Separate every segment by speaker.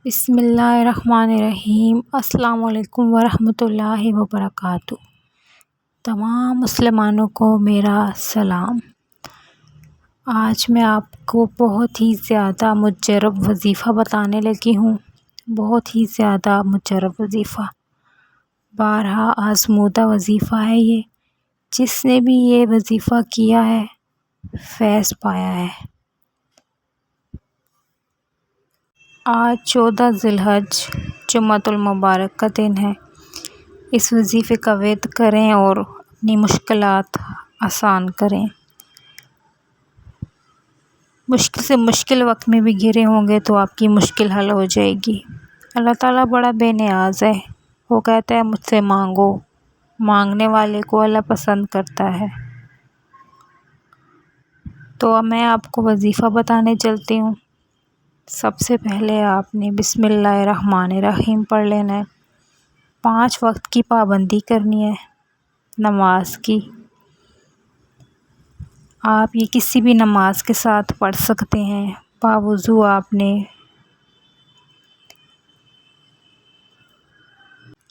Speaker 1: بسم اللہ الرحمن الرحیم۔ السلام علیکم ورحمۃ اللہ وبرکاتہ۔ تمام مسلمانوں کو میرا سلام۔ آج میں آپ کو بہت ہی زیادہ مجرب وظیفہ بتانے لگی ہوں۔ بہت ہی زیادہ مجرب وظیفہ، بارہا آزمودہ وظیفہ ہے یہ۔ جس نے بھی یہ وظیفہ کیا ہے فیض پایا ہے۔ آج 14 ذی الحج جمعۃ المبارک کا دن ہے۔ اس وظیفے کا ورد کریں اور اپنی مشکلات آسان کریں۔ مشکل سے مشکل وقت میں بھی گھرے ہوں گے تو آپ کی مشکل حل ہو جائے گی۔ اللہ تعالیٰ بڑا بے نیاز ہے۔ وہ کہتا ہے مجھ سے مانگو، مانگنے والے کو اللہ پسند کرتا ہے۔ تو اب میں آپ کو وظیفہ بتانے چلتی ہوں۔ سب سے پہلے آپ نے بسم اللہ الرحمن الرحیم پڑھ لینا ہے۔ 5 وقت کی پابندی کرنی ہے نماز کی۔ آپ یہ کسی بھی نماز کے ساتھ پڑھ سکتے ہیں۔ باوضو آپ نے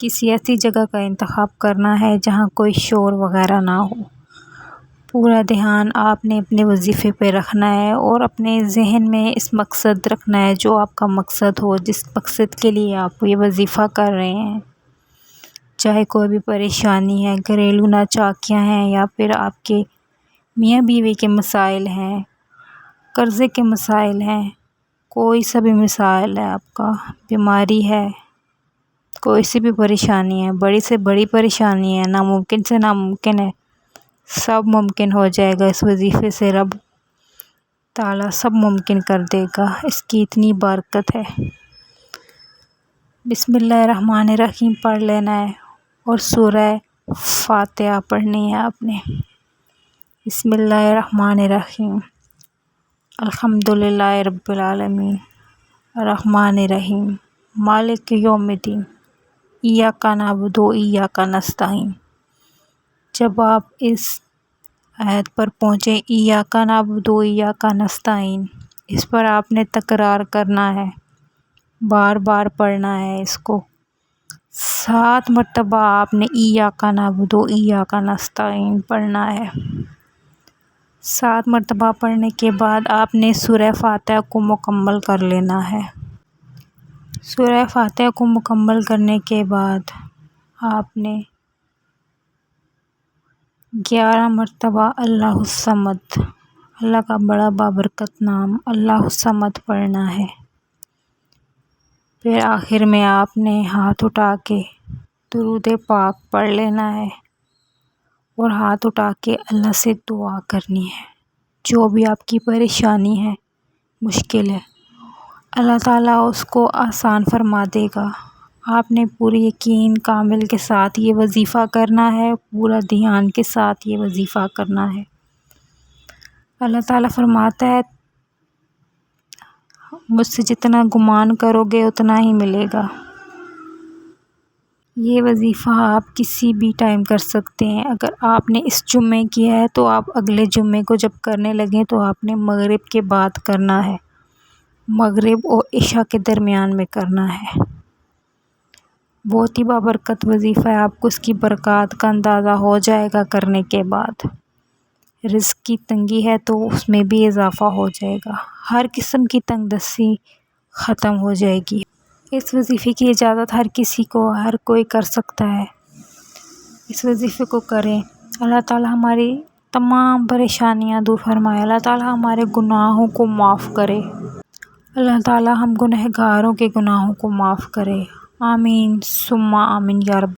Speaker 1: کسی ایسی جگہ کا انتخاب کرنا ہے جہاں کوئی شور وغیرہ نہ ہو۔ پورا دھیان آپ نے اپنے وظیفے پہ رکھنا ہے اور اپنے ذہن میں اس مقصد رکھنا ہے جو آپ کا مقصد ہو، جس مقصد کے لیے آپ یہ وظیفہ کر رہے ہیں۔ چاہے کوئی بھی پریشانی ہے، گھریلو ناچاکیاں ہیں، یا پھر آپ کے میاں بیوی کے مسائل ہیں، قرضے کے مسائل ہیں، کوئی سا بھی مسائل ہے، آپ کا بیماری ہے، کوئی سی بھی پریشانی ہے، بڑی سے بڑی پریشانی ہے، ناممکن سے ناممکن ہے، سب ممکن ہو جائے گا اس وظیفے سے۔ رب تعالیٰ سب ممکن کر دے گا، اس کی اتنی برکت ہے۔ بسم اللہ الرحمن الرحیم پڑھ لینا ہے اور سورہ فاتحہ پڑھنی ہے آپ نے۔ بسم اللہ الرحمن الرحیم۔ الحمدللہ رب العالمین الرحمن الرحیم مالک یوم الدین ایاک نعبد و ایاک نستعین۔ جب آپ اس آیت پر پہنچیں ایاک نعبد و ایاک نستعین، اس پر آپ نے تکرار کرنا ہے، بار بار پڑھنا ہے اس کو۔ 7 مرتبہ آپ نے ایاک نعبد و ایاک نستعین پڑھنا ہے۔ 7 مرتبہ پڑھنے کے بعد آپ نے سورہ فاتحہ کو مکمل کر لینا ہے۔ سورہ فاتحہ کو مکمل کرنے کے بعد آپ نے 11 مرتبہ اللہ الصمد، اللہ کا بڑا بابرکت نام اللہ الصمد پڑھنا ہے۔ پھر آخر میں آپ نے ہاتھ اٹھا کے درود پاک پڑھ لینا ہے اور ہاتھ اٹھا کے اللہ سے دعا کرنی ہے۔ جو بھی آپ کی پریشانی ہے، مشکل ہے، اللہ تعالیٰ اس کو آسان فرما دے گا۔ آپ نے پورے یقین کامل کے ساتھ یہ وظیفہ کرنا ہے، پورا دھیان کے ساتھ یہ وظیفہ کرنا ہے۔ اللہ تعالیٰ فرماتا ہے مجھ سے جتنا گمان کرو گے اتنا ہی ملے گا۔ یہ وظیفہ آپ کسی بھی ٹائم کر سکتے ہیں۔ اگر آپ نے اس جمعے کیا ہے تو آپ اگلے جمعے کو جب کرنے لگیں تو آپ نے مغرب کے بعد کرنا ہے، مغرب اور عشاء کے درمیان میں کرنا ہے۔ بہت ہی بابرکت وظیفہ ہے، آپ کو اس کی برکات کا اندازہ ہو جائے گا کرنے کے بعد۔ رزق کی تنگی ہے تو اس میں بھی اضافہ ہو جائے گا، ہر قسم کی تنگ دستی ختم ہو جائے گی۔ اس وظیفے کی اجازت ہر کسی کو، ہر کوئی کر سکتا ہے۔ اس وظیفے کو کریں، اللہ تعالیٰ ہماری تمام پریشانیاں دور فرمائے، اللہ تعالیٰ ہمارے گناہوں کو معاف کرے، اللہ تعالیٰ ہم گنہگاروں کے گناہوں کو معاف کرے۔ آمین ثم آمین یا رب۔